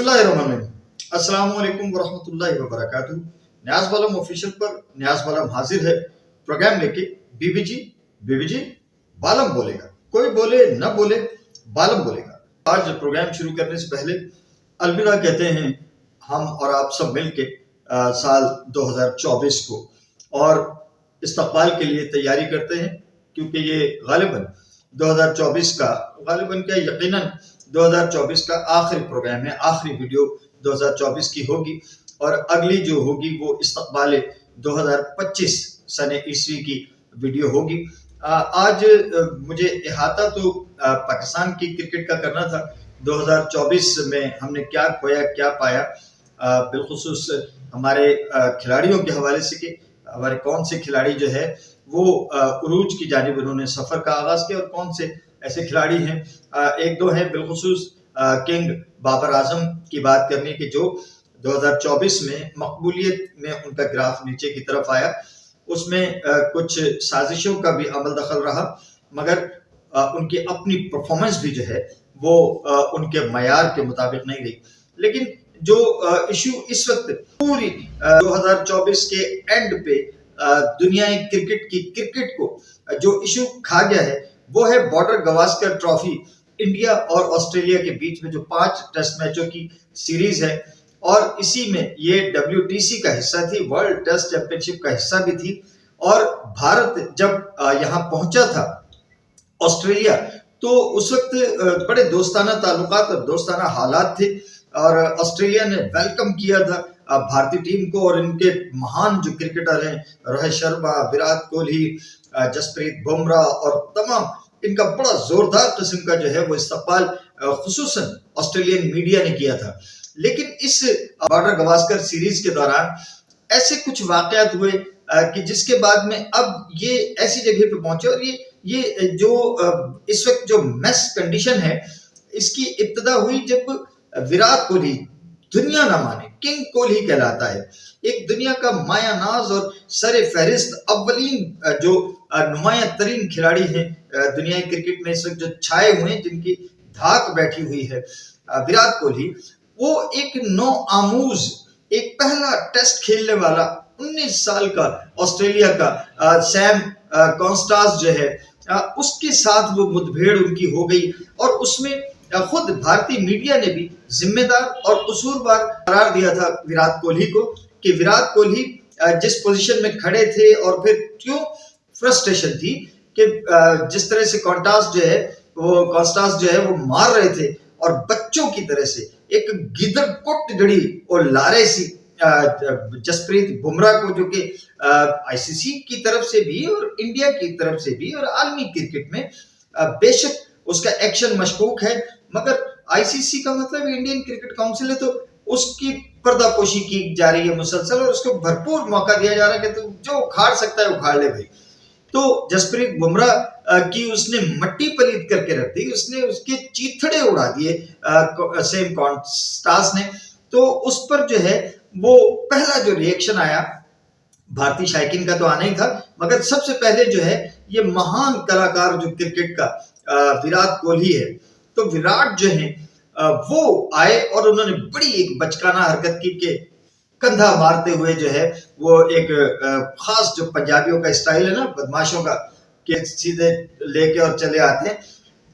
बिस्मिल्लाहिर्रहमानिर्रहीम। अस्सलामु अलैकुम वरहमतुल्लाहि वबरकातुहू। न्याज बालम ऑफिशियल पर न्याज बालम हाजिर है प्रोग्राम लेके। बीबी जी बालम बोलेगा, कोई बोले न बोले बालम बोलेगा। आज प्रोग्राम शुरू करने से पहले अलविदा कहते हैं हम और आप सब मिलके साल 2024 को, और इस्तकबाल के लिए तैयारी करते हैं, क्योंकि ये गालिबन 2024 का, गालिबन क्या यकीनन 2024 का आखिरी प्रोग्राम है, आखिरी वीडियो 2024 की होगी, और अगली जो होगी वो इस्तकबाल 2025 सने ईस्वी की वीडियो होगी। आज मुझे इहाता तो पाकिस्तान की क्रिकेट का करना था। 2024 में हमने क्या खोया क्या पाया, बिलखुसूस हमारे खिलाड़ियों के हवाले से कि हमारे कौन से खिलाड़ी जो है वो उरूज की जानिब उन्होंने सफ़र का आगाज़ किया, और कौन से ऐसे खिलाड़ी हैं, एक दो हैं बिलखुसूस किंग बाबर आजम की बात करनी कि जो 2024 में मकबूलियत में उनका ग्राफ नीचे की तरफ आया। उसमें कुछ साजिशों का भी अमल दखल रहा, मगर उनकी अपनी परफॉर्मेंस भी जो है वो उनके मयार के मुताबिक नहीं रही। लेकिन जो इशू इस वक्त पूरी 2024 के एंड पे दुनिया क्रिकेट को जो इशू खा गया है वो है बॉर्डर गवास्कर ट्रॉफी। इंडिया और ऑस्ट्रेलिया के बीच में जो 5 टेस्ट मैचों की सीरीज है, और इसी में ये WTC का हिस्सा थी, वर्ल्ड टेस्ट चैंपियनशिप का हिस्सा भी थी। और भारत जब यहाँ पहुंचा था ऑस्ट्रेलिया, तो उस वक्त बड़े दोस्ताना ताल्लुकात और दोस्ताना हालात थे, और ऑस्ट्रेलिया ने वेलकम किया था भारतीय टीम को, और इनके महान जो क्रिकेटर हैं रोहित शर्मा, विराट कोहली, जसप्रीत बुमराह, और तमाम इनका बड़ा जोरदार किस्म का जो है वो इस्तकबाल खुसूसन ऑस्ट्रेलियन मीडिया ने किया था। लेकिन इस बॉर्डर गवास्कर सीरीज के दौरान ऐसे कुछ वाकयात हुए कि जिसके बाद में अब ये ऐसी जगह पे पहुंचे, और ये जो इस वक्त जो मैस कंडीशन है इसकी इब्तिदा हुई जब विराट कोहली, दुनिया ना माने किंग कोहली कहलाता है, एक दुनिया का माया नाज और सरे फहरिस्त अव्वलीन जो नुमाया तरीन खिलाड़ी हैं दुनिया क्रिकेट में इस वक्त जो छाए हुए हैं, जिनकी धाक बैठी हुई है, विराट कोहली, वो एक नौ आमूज, एक पहला टेस्ट खेलने वाला 19 साल का ऑस्ट्रेलिया का सैम कॉन्स्टास जो है, उसके साथ वो मुठभेड़ उनकी हो गई, और उसमें खुद भारतीय मीडिया ने भी जिम्मेदार और कसूरवार करार दिया था विराट कोहली को, कि विराट कोहली जिस पोजीशन में खड़े थे, और फिर क्यों फ्रस्ट्रेशन थी कि जिस तरह से कॉन्स्टास जो है वो मार रहे थे, और बच्चों की तरह से एक गिदड़ कुट जड़ी और लारे सी जसप्रीत बुमराह को, जो कि ICC की तरफ से भी और इंडिया की तरफ से भी और आलमी क्रिकेट में बेशक उसका एक्शन मशकूक है, मगर ICC का मतलब इंडियन क्रिकेट काउंसिल है, तो उसकी पर्दापोशी की जा रही है मुसलसल, और उसको भरपूर मौका दिया जा रहा है कि तो जो उखाड़ सकता है उखाड़ ले भाई। तो जसप्रीत बुमराह की उसने मट्टी पलीत करके रख दी, उसने उसके चीथड़े उड़ा दिए सेम कॉन्स्टास ने। तो उस पर जो है वो पहला जो रिएक्शन आया भारतीय शायकीन का तो आना ही था, मगर सबसे पहले जो है ये महान कलाकार जो क्रिकेट का विराट कोहली है, तो विराट जो है वो आए और उन्होंने बड़ी एक बचकाना हरकत की कि कंधा मारते हुए जो है वो एक खास जो पंजाबियों का स्टाइल है ना बदमाशों का, कि सीधे लेके और चले आते हैं,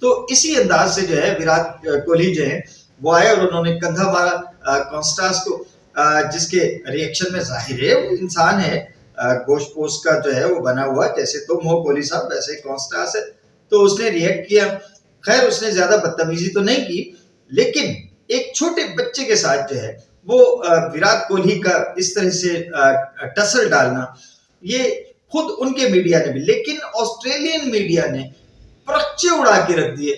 तो इसी अंदाज से जो है विराट कोहली जो है वो आए और उन्होंने कंधा मारा कॉन्स्टास को, जिसके रिएक्शन में जाहिर है वो इंसान है, गोश्त पोस्ट का जो है वो बना हुआ, जैसे तुम हो कोहली साहब वैसे कॉन्स्टास है, तो उसने रिएक्ट किया। खैर उसने ज्यादा बदतमीजी तो नहीं की, लेकिन एक छोटे बच्चे के साथ जो है वो विराट कोहली का इस तरह से टसल डालना, ये खुद उनके मीडिया ने भी, लेकिन ऑस्ट्रेलियन मीडिया ने पर्चे उड़ा के रख दिए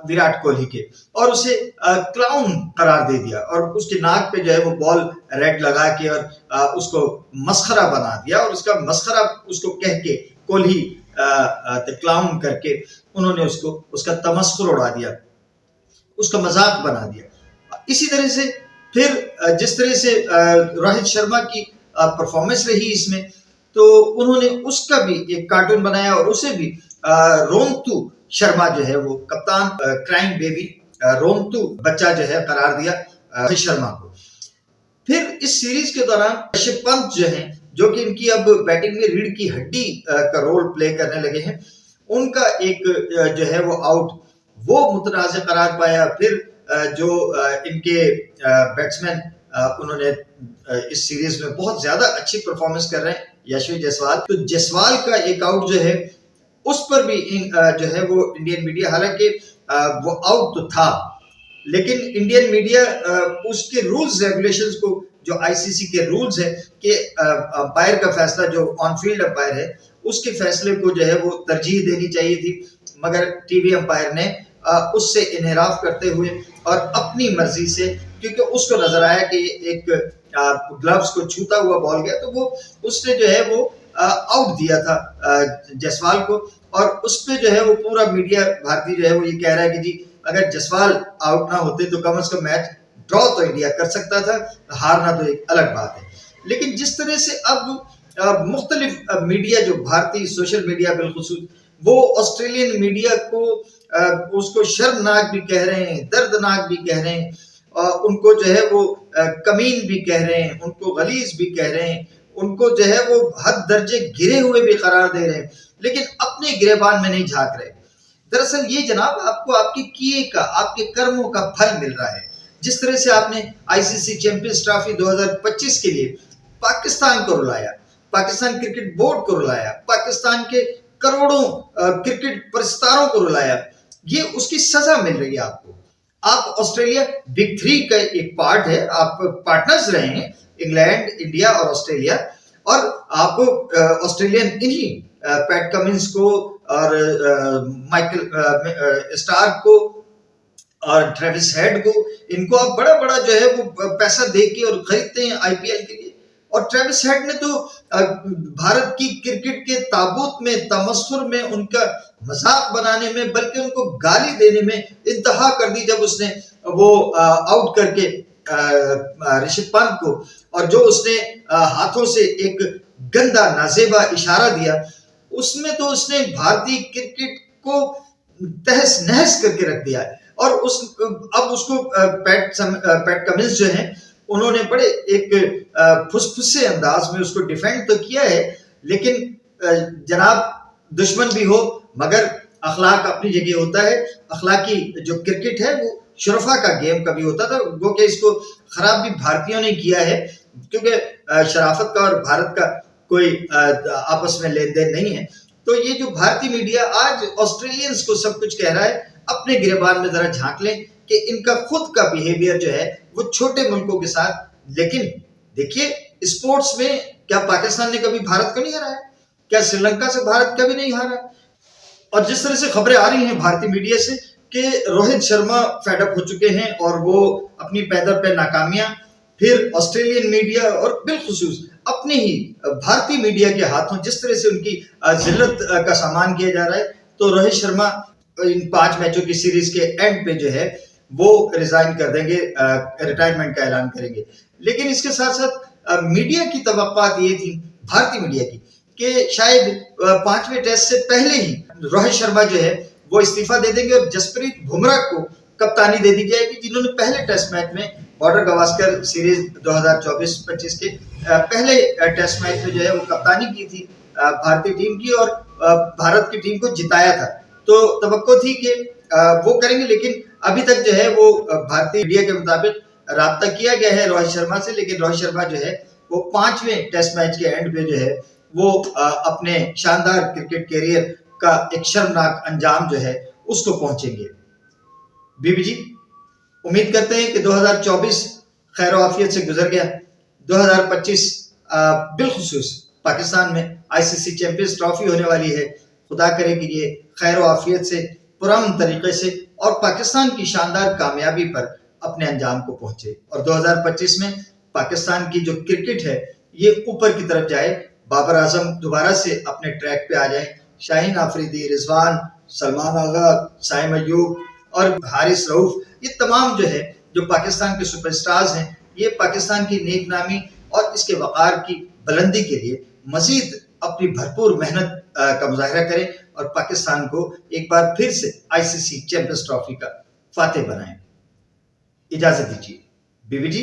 विराट कोहली के, और उसे क्लाउन करार दे दिया, और उसके नाक पे जो है वो बॉल रेड लगा के और उसको मस्खरा बना दिया, और उसका मस्खरा उसको कह के कोहली क्लाउन करके उन्होंने उसका तमस्खुर उड़ा दिया, उसका मजाक बना दिया। इसी तरह से फिर जिस तरह से रोहित शर्मा की परफॉर्मेंस रही इसमें, तो उन्होंने उसका भी एक कार्टून बनाया, और उसे भी रोंतु शर्मा जो है वो कप्तान क्राइम बेबी रोंतु बच्चा जो है करार दिया रोहित शर्मा को। फिर इस सीरीज के दौरान ऋषभ पंत जो हैं, जो कि इनकी अब बैटिंग में रीढ़ की हड्डी का रोल प्ले करने लगे हैं, उनका एक जो है वो आउट वो मुतनाज़ करार पाया। फिर जो इनके बैट्समैन उन्होंने इस सीरीज में बहुत ज्यादा अच्छी परफॉर्मेंस कर रहे हैं, यशस्वी जायसवाल, तो जायसवाल का एक आउट जो है उस पर भी जो है वो इंडियन मीडिया, हालांकि वो आउट तो था, लेकिन इंडियन मीडिया उसके रूल्स रेगुलेशंस को, जो आईसीसी के रूल्स है कि अंपायर का फैसला, जो ऑन फील्ड अंपायर है, उसके फैसले को जो है वो तरजीह देनी चाहिए थी, मगर टीवी अंपायर ने उससे इनहराफ करते हुए और अपनी मर्जी से, क्योंकि उसको नजर आया कि एक ग्लव्स को छूता हुआ बॉल गया, तो वो उसने जो है वो आउट दिया था जायसवाल को। और उस पे जो है वो पूरा मीडिया भारतीय जो है वो ये कह रहा है कि जी अगर जायसवाल आउट ना होते तो कम से कम मैच ड्रॉ तो इंडिया कर सकता था, हारना तो एक अलग बात है। लेकिन जिस तरह से अब मुख्तलिफ मीडिया, जो भारतीय सोशल मीडिया बिलखुसूस, वो ऑस्ट्रेलियन मीडिया को उसको शर्मनाक भी कह रहे हैं, दर्दनाक भी कह रहे हैं, उनको जो है वो कमीन भी कह रहे हैं, उनको गलीज भी कह रहे हैं, उनको जो है वो हद दर्जे गिरे हुए भी करार दे रहे हैं, लेकिन अपने गिरेबान में नहीं झांक रहे। दरअसल ये जनाब आपको आपके किए का, आपके कर्मों का फल मिल रहा है। जिस तरह से आपने आईसीसी चैंपियंस ट्रॉफी 2025 के लिए पाकिस्तान को रुलाया, पाकिस्तान क्रिकेट बोर्ड को रुलाया, पाकिस्तान के करोड़ों क्रिकेट परिस्तारों को रुलाया, ये उसकी सजा मिल रही है आपको। आप ऑस्ट्रेलिया बिग थ्री का एक पार्ट है, आप पार्टनर्स रहे हैं, इंग्लैंड, इंडिया और ऑस्ट्रेलिया, और आपको ऑस्ट्रेलियन इन्हीं पैट कमिंस को और माइकल स्टार्क को और ट्रेविस हेड को, इनको आप बड़ा बड़ा जो है वो पैसा दे के और खरीदते हैं आईपीएल के लिए। और ट्रेविस हेड ने तो भारत की क्रिकेट के ताबूत में, तमस्सुर में, उनका मजाक बनाने में, बल्कि उनको गाली देने में इंतहा कर दी जब उसने वो आउट करके ऋषभ पंत को, और जो उसने हाथों से एक गंदा नाजेबा इशारा दिया, उसमें तो उसने भारतीय क्रिकेट को तहस नहस करके रख दिया है। और अब उसको पैट कमिंस जो हैं, उन्होंने बड़े एक फुसफुसे अंदाज में उसको डिफेंड तो किया है, लेकिन जनाब दुश्मन भी हो मगर अखलाक अपनी जगह होता है। अखलाकी जो क्रिकेट है वो शुरफा का गेम कभी होता था, वो कि इसको खराब भी भारतीयों ने किया है, क्योंकि शराफत का और भारत का कोई आपस में लेन देन नहीं है। तो ये जो भारतीय मीडिया आज ऑस्ट्रेलियंस को सब कुछ कह रहा है, अपने गिरेबान में जरा झांक लें कि इनका खुद का बिहेवियर जो है वो छोटे मुल्कों के साथ। लेकिन देखिए स्पोर्ट्स में क्या पाकिस्तान ने कभी भारत को नहीं हराया? क्या श्रीलंका से भारत कभी नहीं हारा? और जिस तरह से खबरें आ रही हैं भारतीय मीडिया से कि रोहित शर्मा फेडअप हो चुके हैं और वो अपनी पैदर पे नाकामियां, फिर ऑस्ट्रेलियन मीडिया और बिलखुसूस अपने ही भारतीय मीडिया के हाथों जिस तरह से उनकी जिल्लत का सामान किया जा रहा है, तो रोहित शर्मा इन 5 मैचों की सीरीज के एंड पे जो है वो रिजाइन कर देंगे, रिटायरमेंट का ऐलान करेंगे। लेकिन इसके साथ साथ मीडिया की तवक्कुआत ये थी, भारतीय मीडिया की, कि शायद 5वें टेस्ट से पहले ही रोहित शर्मा जो है वो इस्तीफा दे देंगे और जसप्रीत बुमराह को कप्तानी दे दी जाएगी, जिन्होंने पहले टेस्ट मैच में बॉर्डर गवास्कर सीरीज 2024-25 के पहले टेस्ट मैच में जो है वो कप्तानी की थी भारतीय टीम की, और भारत की टीम को जिताया था। तो तवक्को थी कि वो करेंगे, लेकिन अभी तक जो है वो भारतीय मीडिया के मुताबिक राब्ता किया गया है रोहित शर्मा से, लेकिन रोहित शर्मा जो है वो 5वें टेस्ट मैच के एंड पे जो है वो अपने शानदार क्रिकेट कैरियर का एक शर्मनाक अंजाम जो है उसको पहुंचेंगे। बीबी जी, उम्मीद करते हैं कि 2024 खैर आफियत से गुजर गया। 2025 बिलखुसूस पाकिस्तान में आईसीसी चैंपियंस ट्रॉफी होने वाली है। खुदा करे कि ये खैर आफियत से, पुरअमन तरीके से और पाकिस्तान की शानदार कामयाबी पर अपने अंजाम को पहुंचे, और 2025 में पाकिस्तान की जो क्रिकेट है ये ऊपर की तरफ जाए, बाबर आजम दोबारा से अपने ट्रैक पे आ जाए, शाहीन आफरीदी, रिजवान, सलमान आगा, साइम अय्यूब और हारिस रऊफ, ये तमाम जो है जो पाकिस्तान के सुपरस्टार्स हैं, ये पाकिस्तान की नेक नामी और इसके वक़ार की बुलंदी के लिए मजीद अपनी भरपूर मेहनत का मुजाहिरा करें और पाकिस्तान को एक बार फिर से आईसीसी चैंपियंस ट्रॉफी का फातेह बनाएं। इजाजत दीजिए। बीबी जी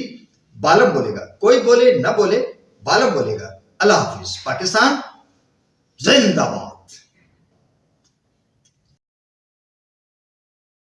बालम बोलेगा, कोई बोले न बोले बालम बोलेगा। अल्लाह हाफिज। पाकिस्तान जिंदाबाद।